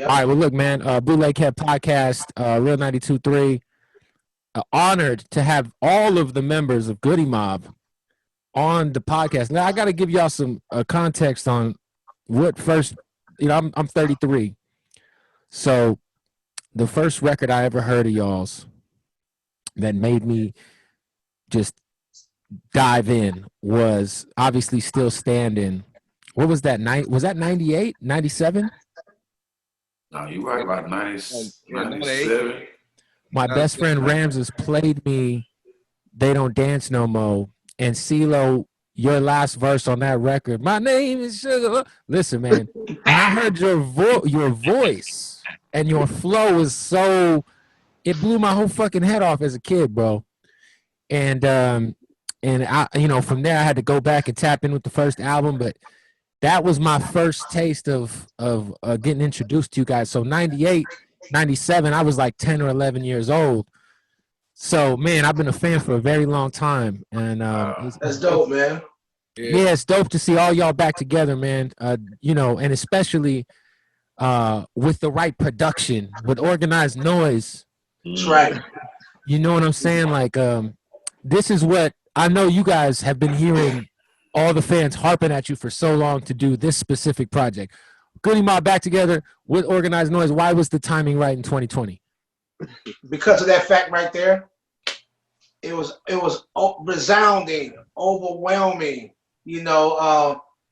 All right, well, look, man, Bootleg Kev podcast, Real 92.3. Honored to have all of the members of Goodie Mob on the podcast. Now, I got to give y'all some context on what first, I'm 33. So the first record I ever heard of y'all's that made me just dive in was obviously Still Standing. What was that night? Was that 98, 97? No, you right, like 97. My best friend Ramses played me They Don't Dance No More, and Cee-Lo, your last verse on that record, my name is Sugar. Listen, man, when I heard your voice and your flow was so, it blew my whole fucking head off as a kid, bro. And I, from there I had to go back and tap in with the first album, but that was my first taste of getting introduced to you guys. So 98, 97, I was like 10 or 11 years old. So, man, I've been a fan for a very long time. And that's dope, man. Yeah, it's dope to see all y'all back together, man. And especially with the right production, with Organized Noize. That's right. You know what I'm saying? Like, this is what I know you guys have been hearing all the fans harping at you for so long to do this specific project. Goodie Mob back together with Organized Noize. Why was the timing right in 2020? Because of that fact right there. It was resounding, overwhelming,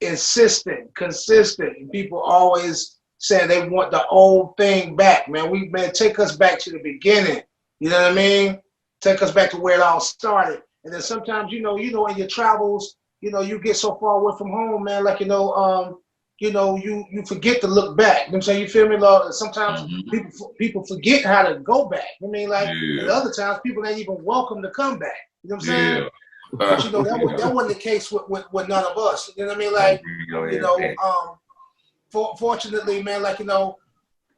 insistent, consistent. People always saying they want the old thing back, man. Take us back to the beginning. You know what I mean? Take us back to where it all started. And then sometimes, in your travels, you get so far away from home, man, like, you forget to look back. You know what I'm saying? You feel me, Lord? Sometimes people forget how to go back. And other times people ain't even welcome to come back. You know what I'm saying? But that wasn't the case with none of us. You know what I mean? Fortunately, man,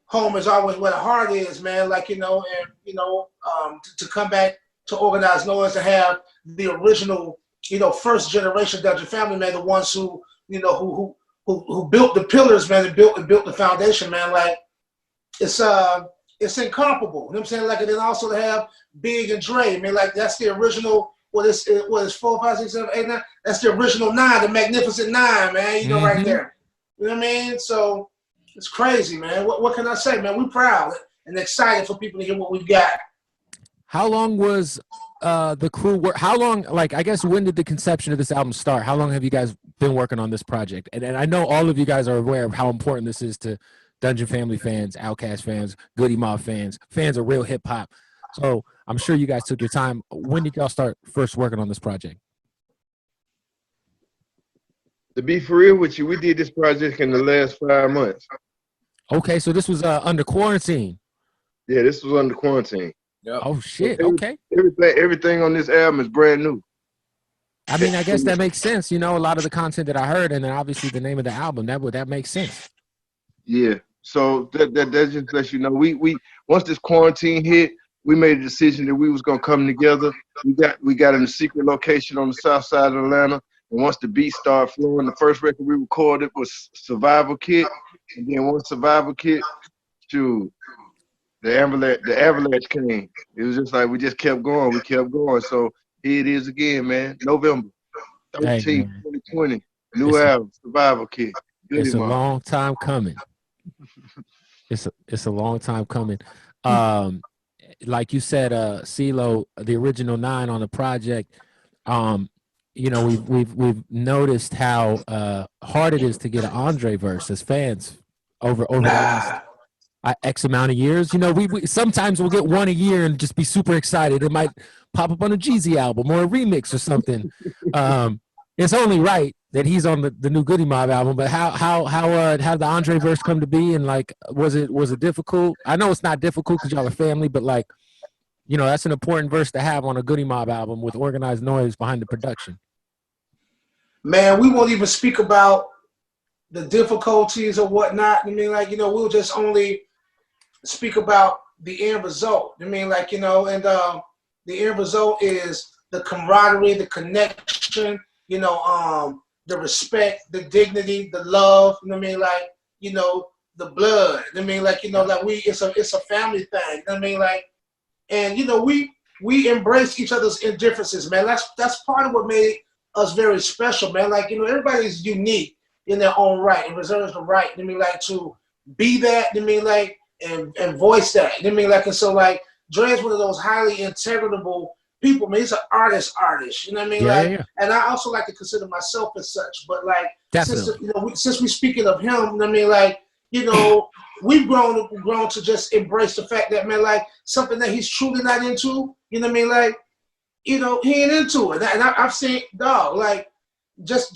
home is always where the heart is, man. To come back to Organized Noize, to have the original, first generation Dungeon family, man, the ones who built the pillars, man, and built the foundation, man. Like, it's incomparable. You know what I'm saying? Like, and then also to have Big and Dre, man, like, that's the original. What is 4, 5, 6, 7, 8, 9? That's the original 9, the Magnificent 9, man. Right there. You know what I mean? So it's crazy, man. What can I say, man? We're proud and excited for people to hear what we've got. How long was the crew work? How long, I guess, when did the conception of this album start? How long have you guys been working on this project? And I know all of you guys are aware of how important this is to Dungeon Family fans, Outkast fans, Goodie Mob fans of real hip hop. So I'm sure you guys took your time. When did y'all start first working on this project? To be for real with you, we did this project in the last 5 months. Okay, so this was under quarantine. Yeah, this was under quarantine. Yep. Oh shit! Okay. Everything on this album is brand new. I mean, I guess that makes sense. A lot of the content that I heard, and then obviously the name of the album. That makes sense. Yeah. So that just lets you know. We once this quarantine hit, we made a decision that we was gonna come together. We got in a secret location on the south side of Atlanta. And once the beat started flowing, the first record we recorded was Survival Kit, and then once Survival Kit, shoot. The avalanche came. It was just like we just kept going. We kept going. So here it is again, man. November 13th, 2020. New album, Survival Kit. It's a long time coming. It's a long time coming. Like you said, Cee-Lo, the original 9 on the project. We've noticed how hard it is to get an Andre verse as fans over the last X amount of years. We sometimes we'll get one a year and just be super excited. It might pop up on a Jeezy album or a remix or something. It's only right that he's on the new Goodie Mob album. But how the Andre verse come to be, and was it difficult? I know it's not difficult because y'all are family, but that's an important verse to have on a Goodie Mob album with Organized Noize behind the production. Man, we won't even speak about the difficulties or whatnot. We'll just only speak about the end result. And the end result is the camaraderie, the connection, the respect, the dignity, the love, the blood. I mean, like, you know, like it's a family thing. I mean, like, and you know, we embrace each other's indifferences, man. That's part of what made us very special, man. Like, you know, everybody's unique in their own right and reserves the right. I mean, like, to be that. I mean, like, and voice that. I mean, like, and so like Dre's one of those highly integrable people. I mean, he's an artist. You know what I mean? And I also like to consider myself as such. But like, since we speaking of him, I mean, like, you know, we've grown to just embrace the fact that, man, like, something that he's truly not into. You know what I mean? Like, you know, he ain't into it. And I've seen, dog, like, just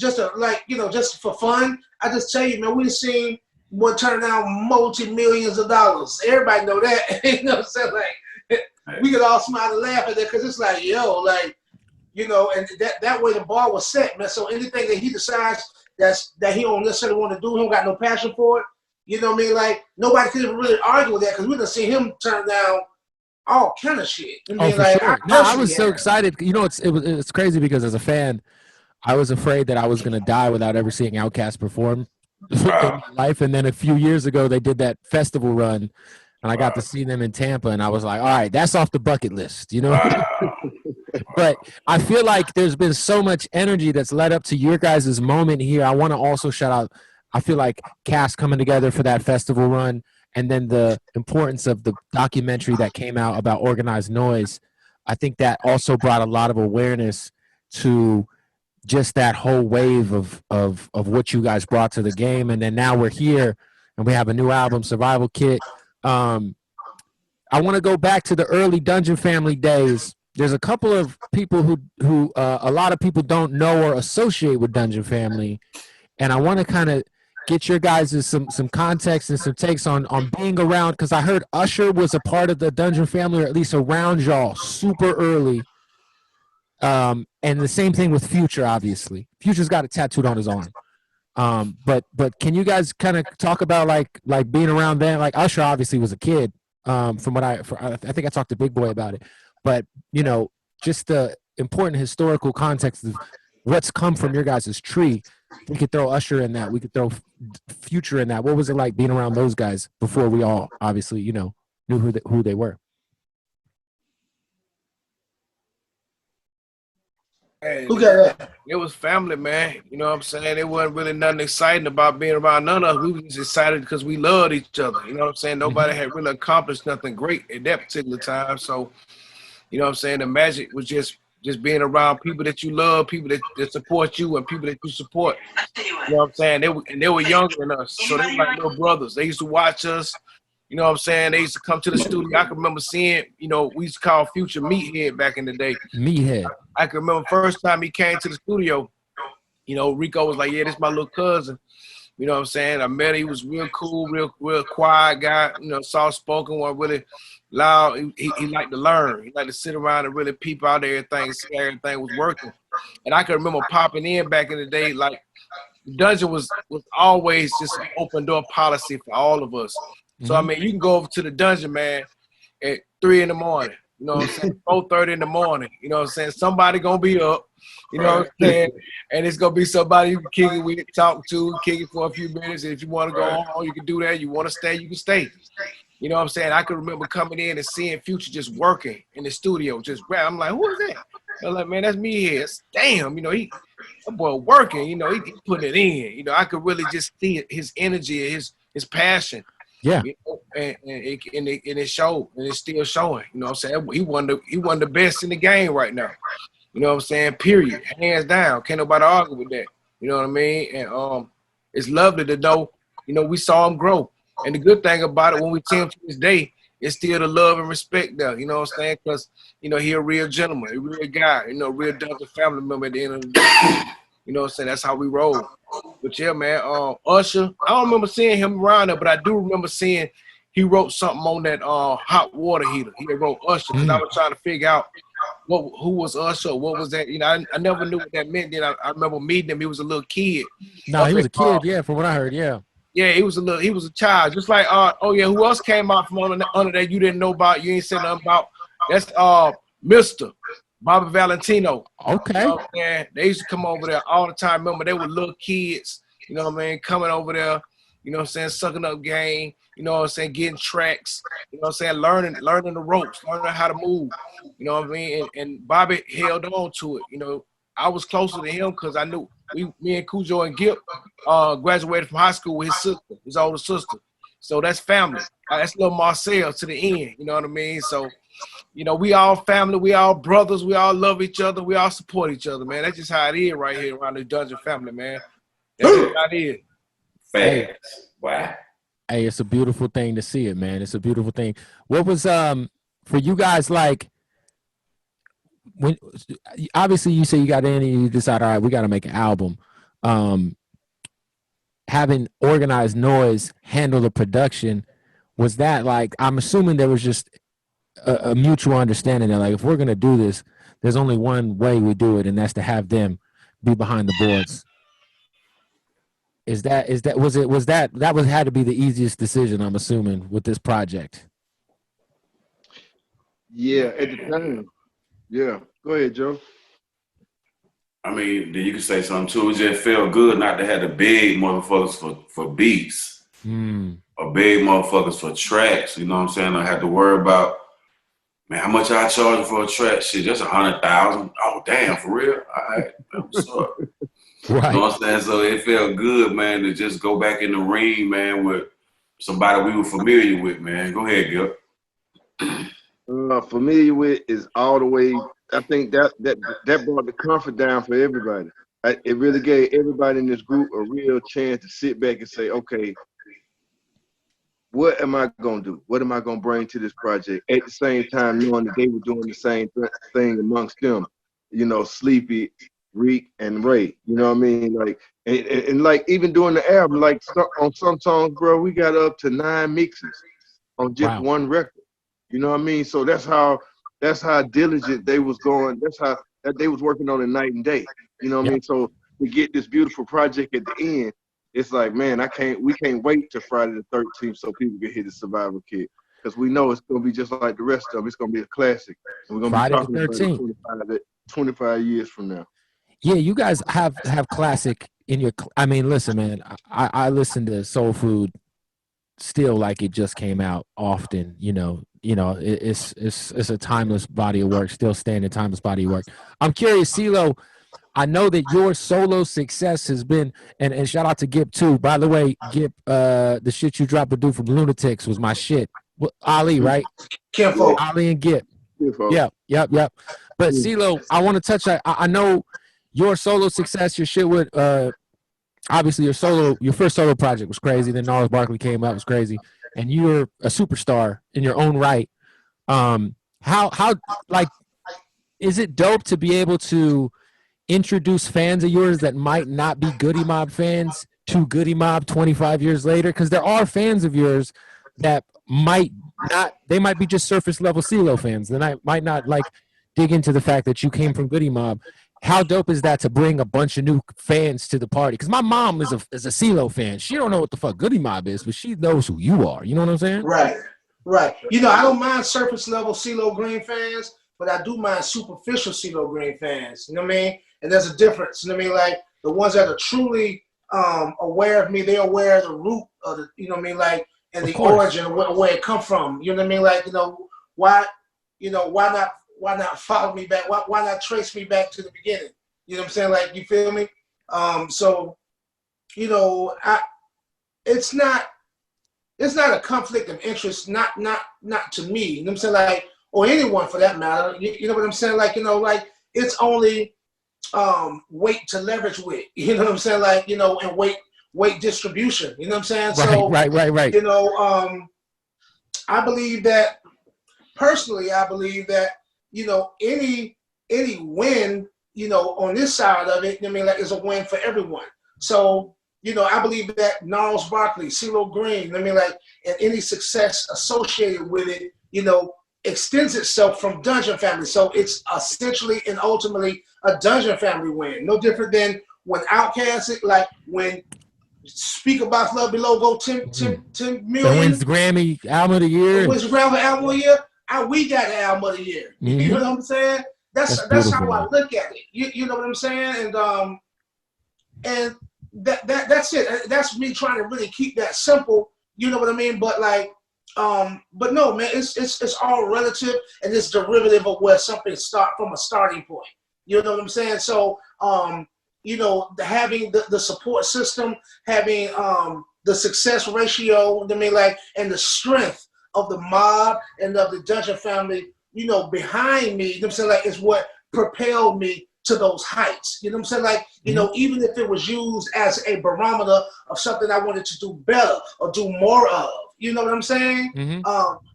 for fun. I just tell you, man, we've seen what turn down multi-millions of dollars. Everybody know that. You know what I'm saying? Like, we could all smile and laugh at that because it's like, yo, like, you know, and that way the bar was set, man. So anything that he decides that he don't necessarily want to do, he don't got no passion for it, you know what I mean? Like, nobody could even really argue with that because we done seen him turn down all kind of shit. I mean, like, sure. I was so excited. You know, it's crazy because as a fan, I was afraid that I was going to die without ever seeing Outkast perform in my life. And then a few years ago, they did that festival run, and I got to see them in Tampa, and I was like, all right, that's off the bucket list, you know? But I feel like there's been so much energy that's led up to your guys' moment here. I want to also shout out, I feel like cast coming together for that festival run, and then the importance of the documentary that came out about Organized Noize. I think that also brought a lot of awareness to just that whole wave of what you guys brought to the game. And then now we're here and we have a new album, Survival Kit. I want to go back to the early Dungeon Family days. There's a couple of people who a lot of people don't know or associate with Dungeon Family. And I want to kind of get your guys' some context and some takes on being around, because I heard Usher was a part of the Dungeon Family, or at least around y'all super early. And the same thing with Future, obviously. Future's got it tattooed on his arm. But can you guys kind of talk about like being around then? Like Usher obviously was a kid. From what I think I talked to Big Boy about it. But you know, just the important historical context of what's come from your guys' tree. We could throw Usher in that. We could throw Future in that. What was it like being around those guys before we all obviously, you know, knew who they were? Hey, who got that? it was family, man. You know what I'm saying? It wasn't really nothing exciting about being around none of us. We were just excited because we loved each other. You know what I'm saying? Nobody had really accomplished nothing great at that particular time. So, you know what I'm saying? The magic was just being around people that you love, people that support you, and people that you support. You know what I'm saying? They were younger than us, so they were like little brothers. They used to watch us. You know what I'm saying? They used to come to the studio. I can remember seeing, you know, we used to call Future Meathead back in the day. Meathead. I can remember first time he came to the studio, you know, Rico was like, yeah, this is my little cousin. You know what I'm saying? I met him. He was real cool, real quiet guy, you know, soft-spoken, wasn't really loud. He liked to learn. He liked to sit around and really peep out everything, see how everything was working. And I can remember popping in back in the day, like, the dungeon was always just an open door policy for all of us. So, I mean, you can go over to the dungeon, man, at 3 in the morning, you know what I'm saying, 4:30 in the morning, you know what I'm saying, somebody going to be up, you know what I'm saying, and it's going to be somebody you can kick it with, talk to, kick it for a few minutes, and if you want to go home, you can do that, you want to stay, you can stay. You know what I'm saying? I can remember coming in and seeing Future just working in the studio, just rap. I'm like, who is that? I'm like, man, that's me here. Damn, you know, that boy working, you know, he putting it in. You know, I could really just see his energy, his passion. Yeah, you know, and it showed, and it's still showing. You know what I'm saying? He won the best in the game right now. You know what I'm saying? Period, hands down. Can't nobody argue with that. You know what I mean? And it's lovely to know. You know, we saw him grow, and the good thing about it, when we see him to this day, it's still the love and respect there. You know what I'm saying? Because you know he a real gentleman, a real guy. You know, real Dungeon family member at the end of the day. You know what I'm saying? That's how we roll. But yeah, man, Usher, I don't remember seeing him around there, but I do remember seeing he wrote something on that hot water heater. He wrote Usher, because I was trying to figure out who was Usher, what was that? You know, I never knew what that meant. Then I remember meeting him. He was a little kid. No, he was a kid, yeah, from what I heard, yeah. Yeah, he was a child. Just like, who else came out from under that you didn't know about, you ain't said nothing about? That's Mr. Bobby Valentino. Okay. You know what I'm saying? They used to come over there all the time. Remember, they were little kids, you know what I mean, coming over there, you know what I'm saying, sucking up game, you know what I'm saying, getting tracks, you know what I'm saying, learning the ropes, learning how to move, you know what I mean? And Bobby held on to it. You know, I was closer to him because I knew me and Cujo and Gip graduated from high school with his sister, his older sister. So that's family. That's little Marcel to the end, you know what I mean? So, you know, we all family, we all brothers, we all love each other, we all support each other, man. That's just how it is right here around the Dungeon family, man. That's just how it is. Facts. Wow. Hey, it's a beautiful thing to see it, man. It's a beautiful thing. What was for you guys, like, when obviously you say you got in and you decide, all right, we got to make an album. Having Organized Noize handle the production, was that like, I'm assuming there was just a mutual understanding that, like, if we're gonna do this, there's only one way we do it, and that's to have them be behind the boards. Had to be the easiest decision, I'm assuming, with this project? Yeah, at the time. Yeah. Go ahead, Joe. I mean, then you can say something too. It just felt good not to have the big motherfuckers for beats. Or big motherfuckers for tracks. You know what I'm saying? I had to worry about, man, how much I charge for a track? Shit, just 100,000. Oh, damn, for real? All right, what's up? Right. You know what I'm saying? So it felt good, man, to just go back in the ring, man, with somebody we were familiar with, man. Go ahead, Gil. Familiar with is all the way. I think that brought the comfort down for everybody. It really gave everybody in this group a real chance to sit back and say, okay, what am I going to do? What am I going to bring to this project? At the same time, knowing that they were doing the same thing amongst them, you know, Sleepy, Reek, and Ray. You know what I mean? Like, and like, even doing the album, like on some songs, bro, we got up to 9 mixes on just one record. You know what I mean? So that's how diligent they was going. That's how that they was working on it night and day. You know what I mean? So to get this beautiful project at the end, it's like, man, we can't wait till Friday the 13th so people can hit the survival kit. Because we know it's going to be just like the rest of them. It's going to be a classic. And we're going to be talking about it 25 years from now. Yeah, you guys have classic in your, I mean, listen, man, I listen to Soul Food still like it just came out often, you know, it's a timeless body of work, still standing timeless body of work. I'm curious, Cee-Lo, I know that your solo success has been, and shout out to Gip too. By the way, Gip, the shit you dropped to do from Lunatics was my shit. Ali, right? Kinfolk. Ali and Gip. Yep. But Cee-Lo, I want to touch. I know your solo success, your shit with obviously your first solo project was crazy. Then Gnarls Barkley came out, was crazy, and you're a superstar in your own right. How like, is it dope to be able to introduce fans of yours that might not be Goodie Mob fans to Goodie Mob 25 years later? Because there are fans of yours that might be just surface level Cee-Lo fans. Then I might not like dig into the fact that you came from Goodie Mob. How dope is that to bring a bunch of new fans to the party? Because my mom is a Cee-Lo fan. She don't know what the fuck Goodie Mob is, but she knows who you are. You know what I'm saying? Right. You know, I don't mind surface level Cee-Lo Green fans, but I do mind superficial Cee-Lo Green fans. You know what I mean? And there's a difference. You know what I mean? Like the ones that are truly aware of me, they're aware of the root of the, you know what I mean? Like, and the origin of where it come from. You know what I mean? Like, why not follow me back? Why not trace me back to the beginning? You know what I'm saying? Like, you feel me? So, it's not a conflict of interest, not to me. You know what I'm saying? Like, or anyone for that matter. You know what I'm saying? Like, like it's only weight to leverage with. You know what I'm saying? Like, and weight distribution. You know what I'm saying? Right. I believe that personally. I believe that any win on this side of it, I mean, like, is a win for everyone. So I believe that Gnarls Barkley, Cee-Lo Green, I mean, like, and any success associated with it, extends itself from Dungeon Family. So it's essentially and ultimately a Dungeon Family win. No different than when Outkast, like when Speak About Love Below go 10 million. Wins the Grammy Album of the Year. Wins the Grammy Album of the Year. We got the Album of the Year. Mm-hmm. You know what I'm saying? That's how I look at it. You know what I'm saying? And that's it. That's me trying to really keep that simple. You know what I mean? But like, but no, man, it's all relative and it's derivative of where something start from a starting point. You know what I'm saying? So, you know, having the support system, having the success ratio, I mean, like, and the strength of the mob and of the Dungeon family, you know, behind me, you know what I'm saying, like, is what propelled me to those heights. You know what I'm saying? Like, you know, even if it was used as a barometer of something I wanted to do better or do more of, you know what I'm saying?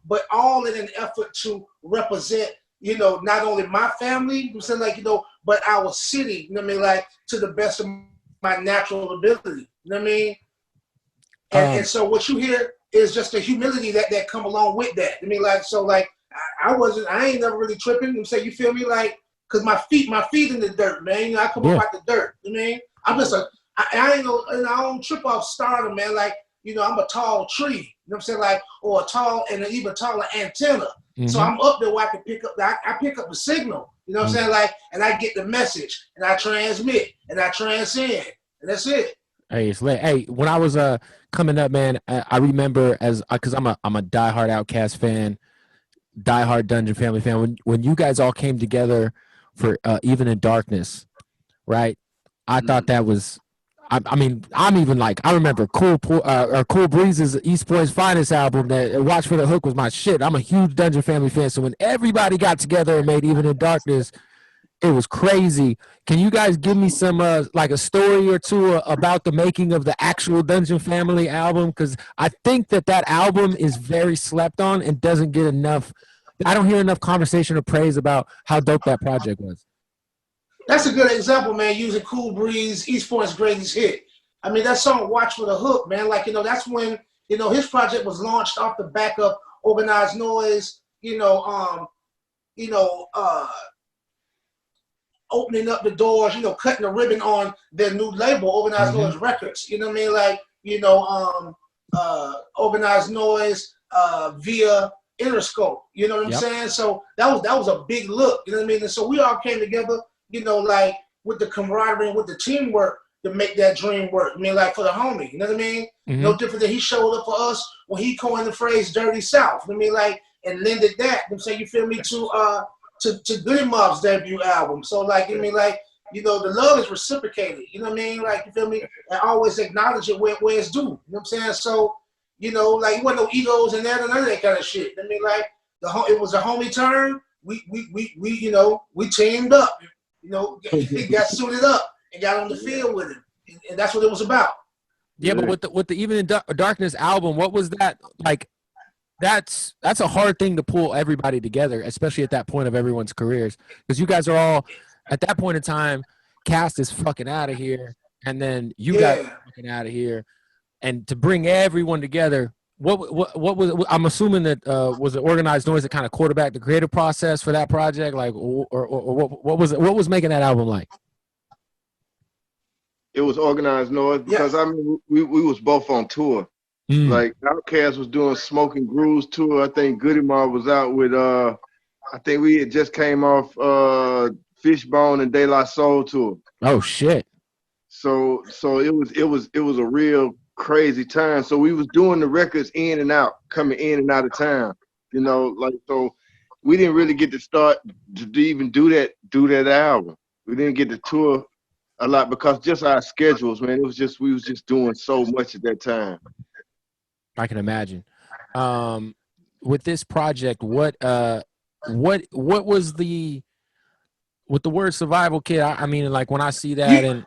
But all in an effort to represent, you know, not only my family, you know what I'm saying, like, you know, but our city, you know what I mean, like, to the best of my natural ability, you know what I mean? And so what you hear is just the humility that come along with that. I mean, like, so like, I ain't never really tripping. You say, you feel me? Like, cause my feet in the dirt, man. You know, I come up out the dirt. You know what I mean? I'm just I ain't no, and I don't trip off stardom, man. Like, you know, I'm a tall tree. You know what I'm saying? Like, or a tall and an even taller antenna. So I'm up there where I can pick up. I pick up the signal. You know what I'm saying? Like, and I get the message, and I transmit, and I transcend, and that's it. Hey, it's lit. Hey, when I was coming up, man, I remember because I'm a diehard Outkast fan, diehard Dungeon Family fan. When you guys all came together for Even in Darkness, right? I thought that was. I mean, I'm even like, I remember Cool Breeze's East Point's Finest album. That Watch for the Hook was my shit. I'm a huge Dungeon Family fan, so when everybody got together and made Even in Darkness, it was crazy. Can you guys give me some like a story or two about the making of the actual Dungeon Family album? Because I think that album is very slept on and doesn't get enough. I don't hear enough conversation or praise about how dope that project was. That's a good example, man, using Cool Breeze, East Point's greatest hit. I mean, that song, Watch for the Hook, man, like, you know, that's when, you know, his project was launched off the back of Organized Noize, opening up the doors, you know, cutting the ribbon on their new label, Organized Noize Records. You know what I mean? Like, you know, Organized Noize via Interscope. You know what I'm saying? So that was a big look. You know what I mean? And so we all came together, you know, like with the camaraderie and with the teamwork to make that dream work. I mean, like for the homie, you know what I mean? No different than he showed up for us when he coined the phrase "Dirty South." You know what I mean, like, and lended that. You know what I'm saying, you feel me, to Goodie Mob's debut album. So like, you know what I mean, like, you know, the love is reciprocated. You know what I mean? Like, you feel me? And always acknowledge it where it's due. You know what I'm saying? So, you know, like, it wasn't no egos in there, none of that kind of shit. I mean, like, it was a homie turn. We you know, we teamed up. You know, got suited up and got on the field with him, and that's what it was about. Yeah, but with the Even in Darkness album, what was that like? That's a hard thing to pull everybody together, especially at that point of everyone's careers, because you guys are all at that point in time. Cast is fucking out of here, and then you got fucking out of here, and to bring everyone together. What was? I'm assuming that was it Organized Noize that kind of quarterbacked the creative process for that project, like, or what was it? What was making that album like? It was Organized Noize because I mean we was both on tour. Like Outkast was doing Smoke and Grooves tour. I think Goodie Mob was out with I think we had just came off Fishbone and De La Soul tour. Oh shit. So it was a real crazy time. So we was doing the records in and out, coming in and out of town. You know, like, so we didn't really get to start to even do that album. We didn't get to tour a lot because just our schedules, man. It was just we was just doing so much at that time. I can imagine. With this project, what was with the word Survival Kid? I mean, like, when I see that, and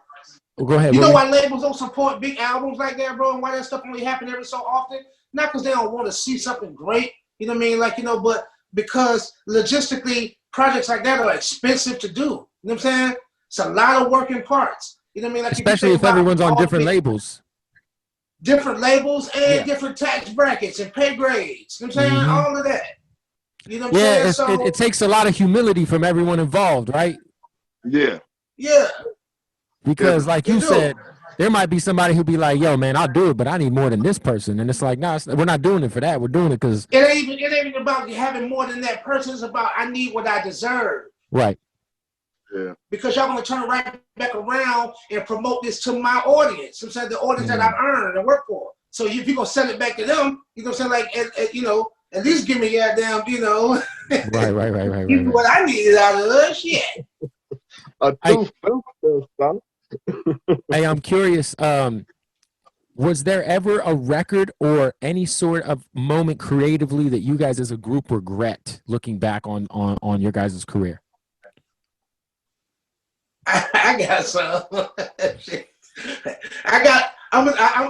go ahead. You know why labels don't support big albums like that, bro, and why that stuff only happen every so often? Not because they don't want to see something great, you know what I mean? Like, you know, but because logistically, projects like that are expensive to do. You know what I'm saying? It's a lot of working parts. You know what I mean? Like, especially if everyone's on different labels. Different labels and different tax brackets and pay grades. You know what I'm saying? All of that. You know what I'm saying? So it takes a lot of humility from everyone involved, right? Yeah. Yeah. Because like you said, there might be somebody who'd be like, yo, man, I'll do it, but I need more than this person. And it's like, nah, we're not doing it for that. We're doing it because it ain't even about having more than that person. It's about I need what I deserve. Right. Yeah. Because y'all gonna turn right back around and promote this to my audience. Sometimes the audience that I've earned and worked for. So if you're gonna sell it back to them, you're gonna say like, you know, at least give me goddamn, you know, Right. give me what I needed out of it. Shit. Hey, I'm curious. Was there ever a record or any sort of moment creatively that you guys as a group regret looking back on your guys' career? I got some. I'm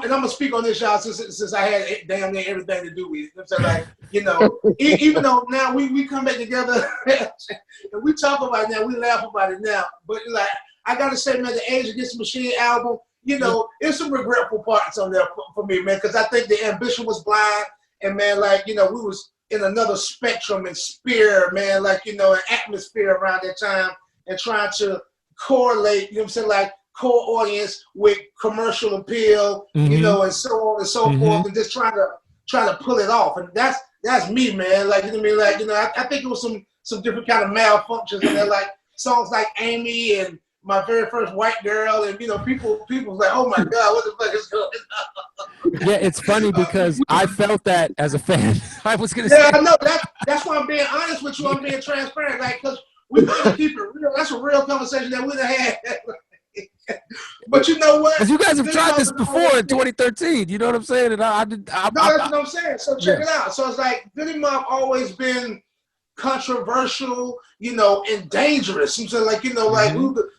gonna speak on this, y'all, since I had damn near everything to do with it. So like, you know, even though now we come back together and we talk about it now, we laugh about it now. But like, I gotta say, man, the Age Against the Machine album, you know, there's some regretful parts on there for me, man, because I think the ambition was blind, and man, like, you know, we was in another spectrum and sphere, man, like, you know, an atmosphere around that time, and trying to correlate, you know what I'm saying, like core audience with commercial appeal, you know, and so on and so forth, and just trying to pull it off. And that's me, man. Like, you know what I mean? Like, you know, I think it was some different kind of malfunctions in there, like songs like Amy and My Very First White Girl, and you know, people was like, oh my God, what the fuck is going on? Yeah, it's funny because I felt that as a fan. I was gonna say. Yeah, I know. That's why I'm being honest with you. I'm being transparent, like, because we gotta keep it real. That's a real conversation that we'd have had. But you know what? Because you guys have tried this before in 2013. You know what I'm saying? And that's what I'm saying. So check it out. So it's like Goodie Mob always been controversial, you know, and dangerous. So like, you know, like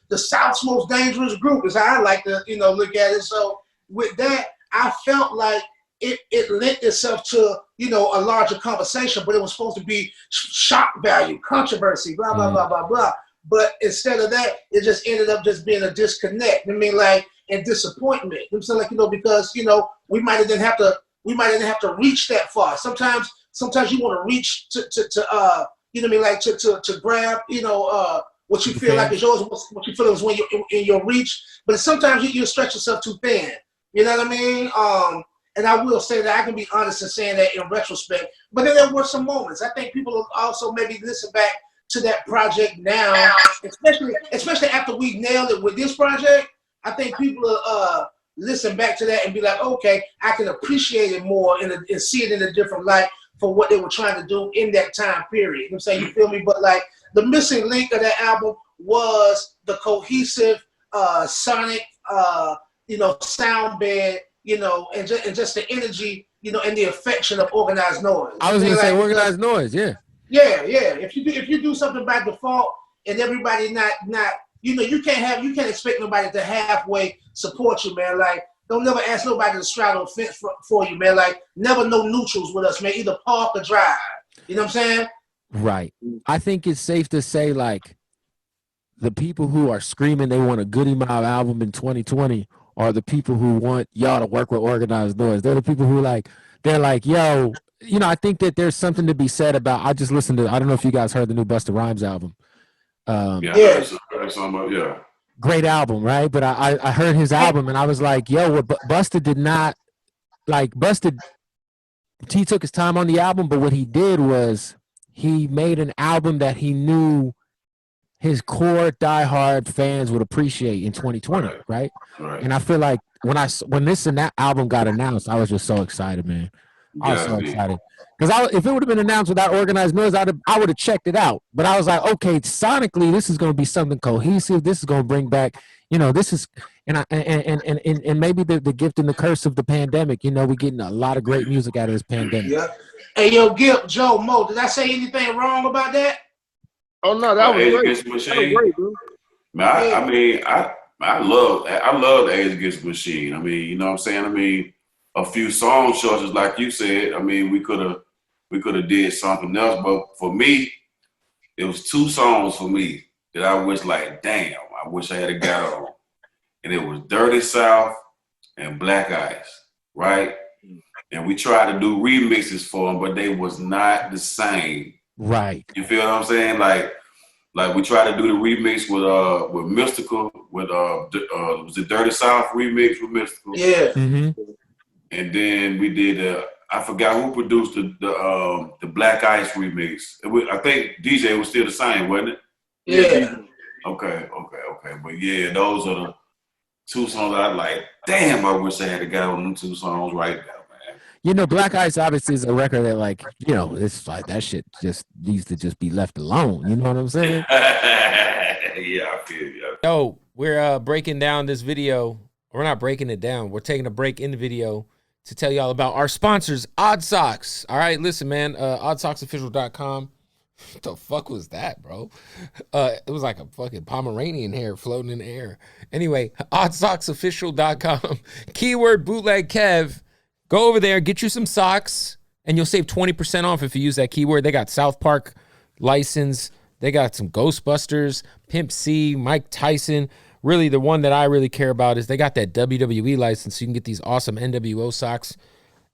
the South's most dangerous group is how I like to, you know, look at it. So with that, I felt like it lent itself to, you know, a larger conversation, but it was supposed to be shock value, controversy, blah, blah, blah, blah, blah. But instead of that, it just ended up just being a disconnect. I mean, like, and disappointment. I'm saying, like, you know, because, you know, we might have didn't have to reach that far. Sometimes you want to reach to you know what I mean, like to grab, you know, what you feel like is yours, what you feel is when you're in your reach. But sometimes you stretch yourself too thin. You know what I mean? And I will say that I can be honest in saying that in retrospect. But then there were some moments. I think people will also maybe listen back to that project now, especially after we nailed it with this project. I think people will listen back to that and be like, okay, I can appreciate it more and see it in a different light for what they were trying to do in that time period. You know what I'm saying? You feel me? But like the missing link of that album was the cohesive sonic, you know, sound bed, you know, and just the energy, you know, and the affection of Organized Noize. I was gonna say Organized Noize, yeah. Yeah. If you do something by default and everybody not, you know, you can't expect nobody to halfway support you, man. Like, don't never ask nobody to straddle the fence for you, man. Like, never no neutrals with us, man. Either park or drive. You know what I'm saying? Right. I think it's safe to say, like, the people who are screaming they want a Goodie Mob album in 2020 are the people who want y'all to work with Organized Noize. They're the people who they're like, yo, you know, I think that there's something to be said about, I just listened to, I don't know if you guys heard the new Busta Rhymes album. Yeah. Great album, right? But I heard his album and I was like, yo, Busta did not, like, he took his time on the album, but what he did was he made an album that he knew his core diehard fans would appreciate in 2020, right? And I feel like when this and that album got announced, I was just so excited, man. I was so excited because if it would have been announced without Organized Noize, I would have checked it out. But I was like, okay, sonically, this is going to be something cohesive. This is going to bring back, you know, this is and maybe the gift and the curse of the pandemic. You know, we're getting a lot of great music out of this pandemic. Yeah. Hey, yo, Gil, Joe, Mo, did I say anything wrong about that? Oh no, that was great. That was great, bro. Man, I mean, I love Age Against the Machine. I mean, you know what I'm saying? I mean, a few song choices, like you said. I mean, we could have did something else, but for me, it was two songs for me that I was like, damn, I wish I had got on. And it was Dirty South and Black Ice, right? And we tried to do remixes for them, but they was not the same. Right. You feel what I'm saying? Like we tried to do the remix with Mystical, with was the Dirty South remix with Mystical. Yeah. Mm-hmm. And then we did I forgot who produced the Black Ice remix. I think DJ was still the same, wasn't it? Yeah. Okay. But yeah, those are the 2 songs I like. Damn, I wish I had a guy on them 2 songs right now, man. You know, Black Ice obviously is a record that, like, you know, it's like that shit just needs to just be left alone. You know what I'm saying? Yeah, I feel you. Yo, we're breaking down this video. We're not breaking it down. We're taking a break in the video to tell y'all about our sponsors, Odd Socks. All right, listen, man, oddsocksofficial.com. What the fuck was that, bro? It was like a fucking Pomeranian hair floating in the air. Anyway, oddsocksofficial.com. Keyword Bootleg Kev. Go over there, get you some socks, and you'll save 20% off if you use that keyword. They got South Park license. They got some Ghostbusters, Pimp C, Mike Tyson. Really, the one that I really care about is they got that WWE license, so you can get these awesome NWO socks.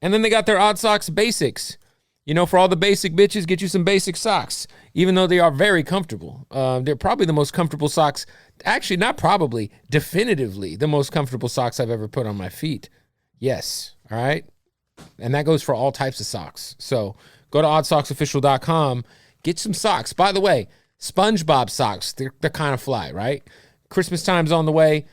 And then they got their Odd Socks Basics. You know, for all the basic bitches, get you some basic socks, even though they are very comfortable. They're probably the most comfortable socks. Actually, not probably, definitively the most comfortable socks I've ever put on my feet. Yes, all right? And that goes for all types of socks. So go to oddsocksofficial.com, get some socks. By the way, SpongeBob socks, they're kind of fly, right? Christmas time's on the way.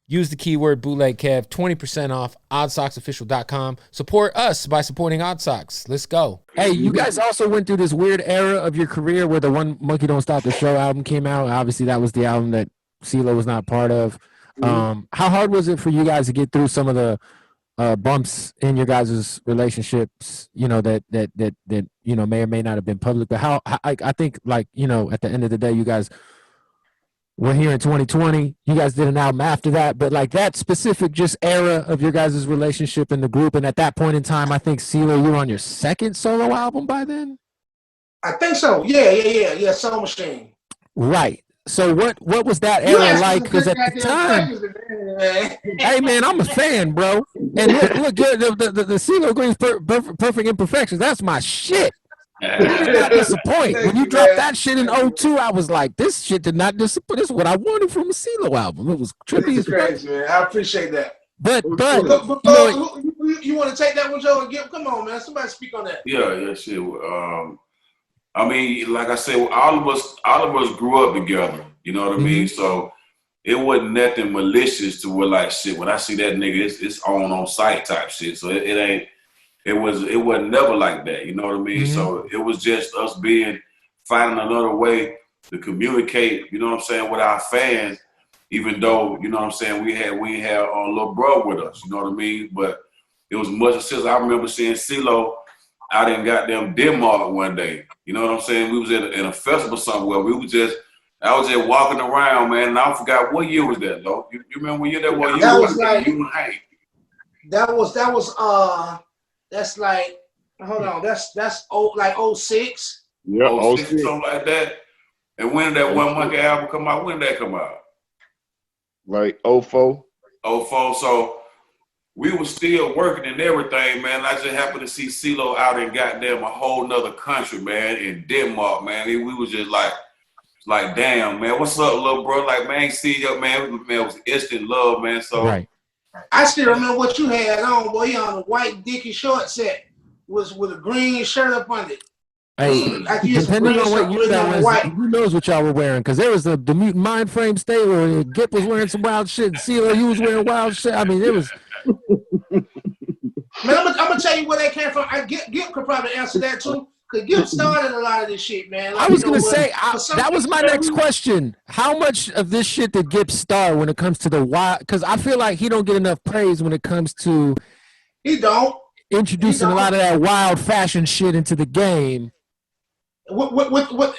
Use the keyword Bootleg Kev, 20% off, oddsocksofficial.com. Support us by supporting Odd Socks. Let's go. Hey, you guys also went through this weird era of your career where the One Monkey Don't Stop the Show album came out. Obviously, that was the album that Cee-Lo was not part of. How hard was it for you guys to get through some of the bumps in your guys' relationships, you know, that you know may or may not have been public? But I think, like, you know, at the end of the day, you guys were here in 2020. You guys did an album after that, but like that specific just era of your guys' relationship in the group, and at that point in time, I think Cee-Lo, you were on your 2nd solo album by then. I think so. Yeah. Soul Machine. Right. So what was that era like? Because at the time, hey man, I'm a fan, bro. And look, the Cee-Lo Green's Perfect Imperfections. That's my shit. You did not disappoint. When you dropped that shit in 2002, I was like, this shit did not disappoint. This is what I wanted from a Cee-Lo album. It was trippy as crazy, man. I appreciate that. But you want to take that one, Joe, and give? Come on, man. Somebody speak on that. Yeah, shit. I mean, like I said, all of us grew up together. You know what I mean? So it wasn't nothing malicious to where, like, shit, when I see that nigga, it's on site type shit. So it wasn't never like that. You know what I mean? So it was just us finding another way to communicate, you know what I'm saying, with our fans, even though, you know what I'm saying, we had our little bro with us, you know what I mean? But it was much since I remember seeing Cee-Lo out in goddamn Denmark one day. You know what I'm saying? We was in a festival somewhere. I was just walking around, man, and I forgot what year was that, though. You remember what year that was? That was like, that's like, hold on, that's like 06. Yeah, 06, something like that. And when did that One Monkey album come out? When did that come out? Like 04. 04. So we were still working and everything, man. I just happened to see Cee-Lo out in goddamn a whole nother country, man, in Denmark, man. We was just like, damn, man, what's up, little bro? Like, man, see you, man. It was instant love, man. So right. I still remember what you had on, boy. You on a white Dickie short set was with a green shirt up under it. Hey, depending on what year that was, who knows what y'all were wearing? Because there was the Mutant Mind Frame state where Gip was wearing some wild shit, and Cee-Lo, you was wearing wild shit. I mean, it was. Man, I'm gonna tell you where that came from. Gip could probably answer that too. Cause Gip started a lot of this shit, man. Like, I was gonna say that was my next question. How much of this shit did Gip start when it comes to the wild? Because I feel like he don't get enough praise when it comes to. He don't introducing a lot of that wild fashion shit into the game. What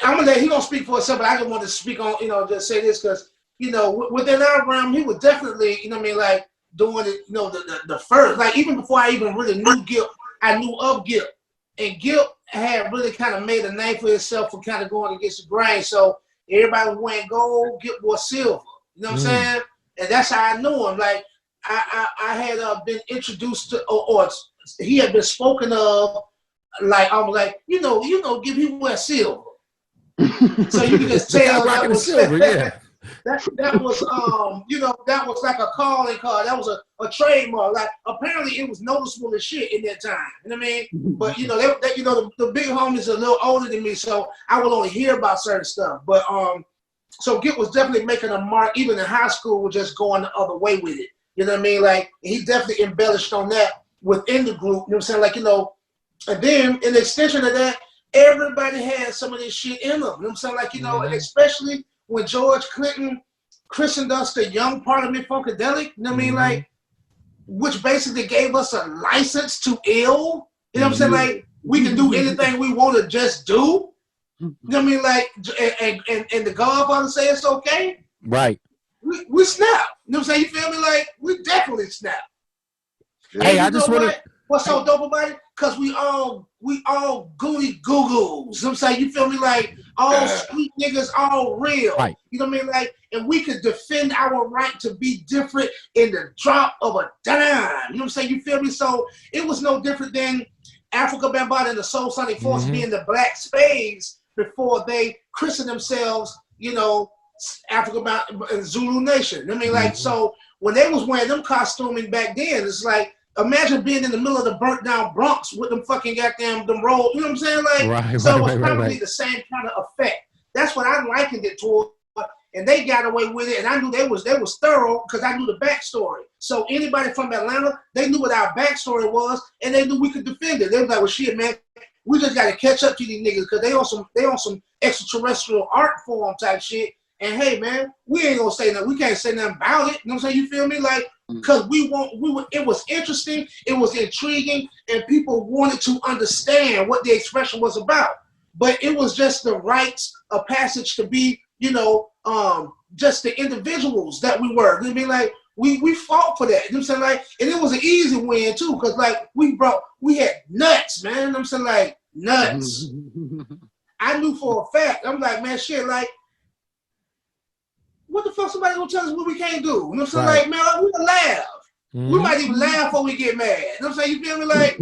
I'm gonna let he gonna speak for himself, but I just want to speak on, you know, just say this because, you know, within our realm, he was definitely, you know what I mean, like doing it, you know, the first, like even before I even really knew Gip, I knew of Gip, and Gip had really kind of made a name for himself for kind of going against the grain. So everybody was wearing gold, Gip wore silver. You know what I'm saying? And that's how I knew him. Like I had been introduced to, or he had been spoken of. Like I was like, you know, Gip, he wear silver, so you can just tell that was silver. Yeah, that was you know, that was like a calling card. That was a trademark. Like apparently it was noticeable as shit in that time. You know what I mean? But you know, they you know, the big homies are a little older than me, so I would only hear about certain stuff. But So GIT was definitely making a mark, even in high school, was just going the other way with it. You know what I mean? Like, he definitely embellished on that within the group. You know what I'm saying? Like, you know, and then in the extension of that, everybody had some of this shit in them. You know what I'm saying? Like, you know, and especially when George Clinton christened us the Young Parliament Funkadelic, you know what I mean? Like, which basically gave us a license to ill. You know what I'm saying? Like, we can do anything we want to just do. You know what I mean? Like, and the Godfather say it's okay. Right. We snap. You know what I'm saying? You feel me? Like, we definitely snap. Hey, I just want to. What's so dope about it? Cause we all goody goo-goos. You know what I'm saying? You feel me? Like, all street niggas, all real. Right. You know what I mean? Like, and we could defend our right to be different in the drop of a dime. You know what I'm saying? You feel me? So it was no different than Africa Bambaataa and the Soul Sonic Force being the Black Spades before they christened themselves, you know, Africa Zulu Nation. You know what I mean? Like, so when they was wearing them costuming back then, it's like, imagine being in the middle of the burnt down Bronx with them fucking goddamn them rolls. You know what I'm saying? Like, so it was probably the same kind of effect. That's what I likened it to. And they got away with it, and I knew they was thorough because I knew the backstory. So anybody from Atlanta, they knew what our backstory was, and they knew we could defend it. They was like, "Well, shit, man, we just got to catch up to these niggas because they on some extraterrestrial art form type shit." And hey, man, we ain't gonna say nothing. We can't say nothing about it. You know what I'm saying? You feel me? Like, because it was interesting, it was intriguing, and people wanted to understand what the expression was about. But it was just the rites of passage to be, you know, just the individuals that we were. You know what I mean? Like, we fought for that. You know what I'm saying? Like, and it was an easy win too, because like we had nuts, man. You know what I'm saying? Like, nuts. I knew for a fact. I'm like, man, shit, like, what the fuck somebody gonna tell us what we can't do? You know what I'm saying? Like, man, like, we can laugh. We might even laugh before we get mad. You know what I'm saying? You feel me? Like,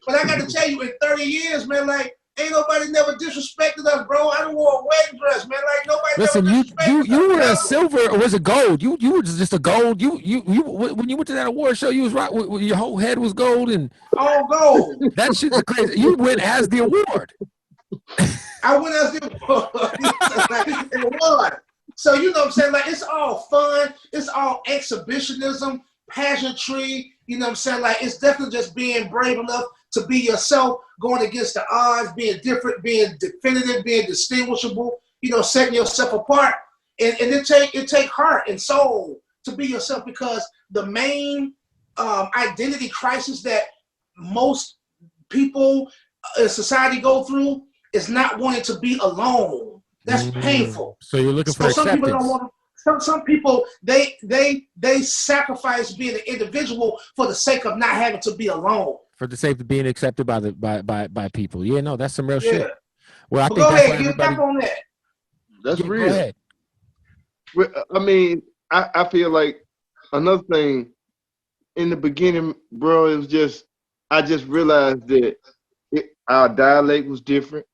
but I got to tell you, in 30 years, man, like, ain't nobody never disrespected us, bro. I don't wear a wedding dress, man. Like, nobody. Listen, never you were a silver, or was it gold? You were just a gold. You when you went to that award show, you was right. Your whole head was gold, and all gold. That shit's crazy. You went as the award. I went as the award. So you know what I'm saying? Like, it's all fun. It's all exhibitionism, pageantry. You know what I'm saying? Like, it's definitely just being brave enough to be yourself, going against the odds, being different, being definitive, being distinguishable, you know, setting yourself apart. And it take heart and soul to be yourself, because the main identity crisis that most people in society go through is not wanting to be alone. That's painful. So you're looking for acceptance. Some people don't want to. Some people they sacrifice being an individual for the sake of not having to be alone. For the sake of being accepted by people. Yeah, no, that's some real shit. Well, I think go that's ahead, get back on that. That's real. Go ahead. I mean, I feel like another thing in the beginning, bro, it was just I just realized that our dialect was different.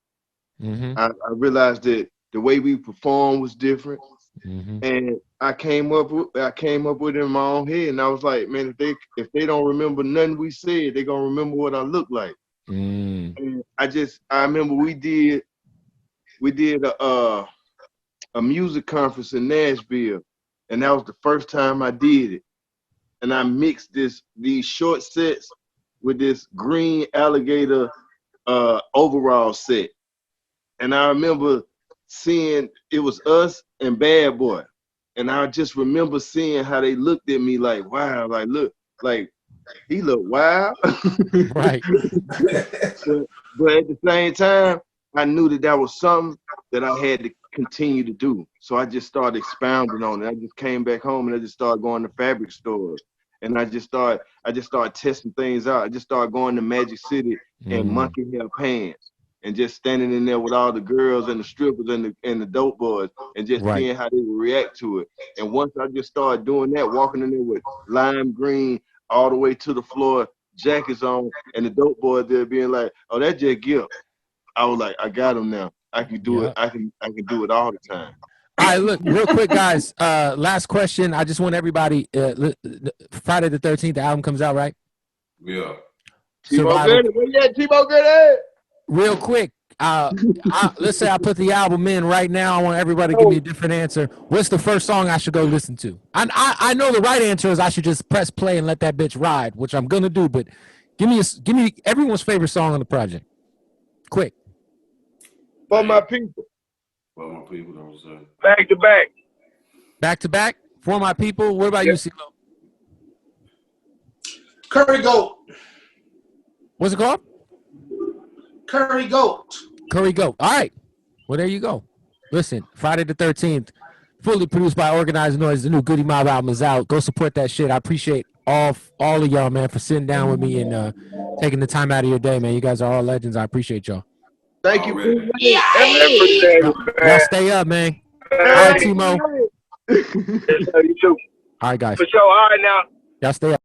I realized that the way we perform was different. And I came up with it in my own head, and I was like, man, if they don't remember nothing we said, they gonna remember what I look like. And I remember we did a music conference in Nashville, and that was the first time I did it. And I mixed these short sets with this green alligator overall set. And I remember seeing it was us and Bad Boy. And I just remember seeing how they looked at me like, wow, like, look, like, he looked wild. Right. but at the same time, I knew that was something that I had to continue to do. So I just started expounding on it. I just came back home and I just started going to fabric stores. And I just started testing things out. I just started going to Magic City and monkey hair pants, and just standing in there with all the girls and the strippers and the dope boys, and just seeing how they would react to it. And once I just started doing that, walking in there with lime green all the way to the floor, jackets on, and the dope boys there being like, "Oh, that's just Gift." I was like, "I got him now. I can do it. I can do it all the time." All right, look, real quick, guys. Last question. I just want everybody. Friday the 13th, the album comes out, right? Yeah. T-Bo Goodie, where you at, T-Bo Goodie? real quick. Let's say I put the album in right now. I want everybody to give me a different answer. What's the first song I should go listen to? I know the right answer is I should just press play and let that bitch ride, which I'm gonna do. But give me everyone's favorite song on the project. Quick. For my people. For my people, that was Back to back. Back to back. For my people. What about you, Cee-Lo? Curry Goat. What's it called? Curry Goat. Curry Goat. All right. Well, there you go. Listen, Friday the 13th, fully produced by Organized Noize. The new Goodie Mob album is out. Go support that shit. I appreciate all of y'all, man, for sitting down with me and taking the time out of your day, man. You guys are all legends. I appreciate y'all. Thank you. Yeah. Y'all stay up, man. All right, Timo. You too. All right, guys. For sure. All right, now. Y'all stay up.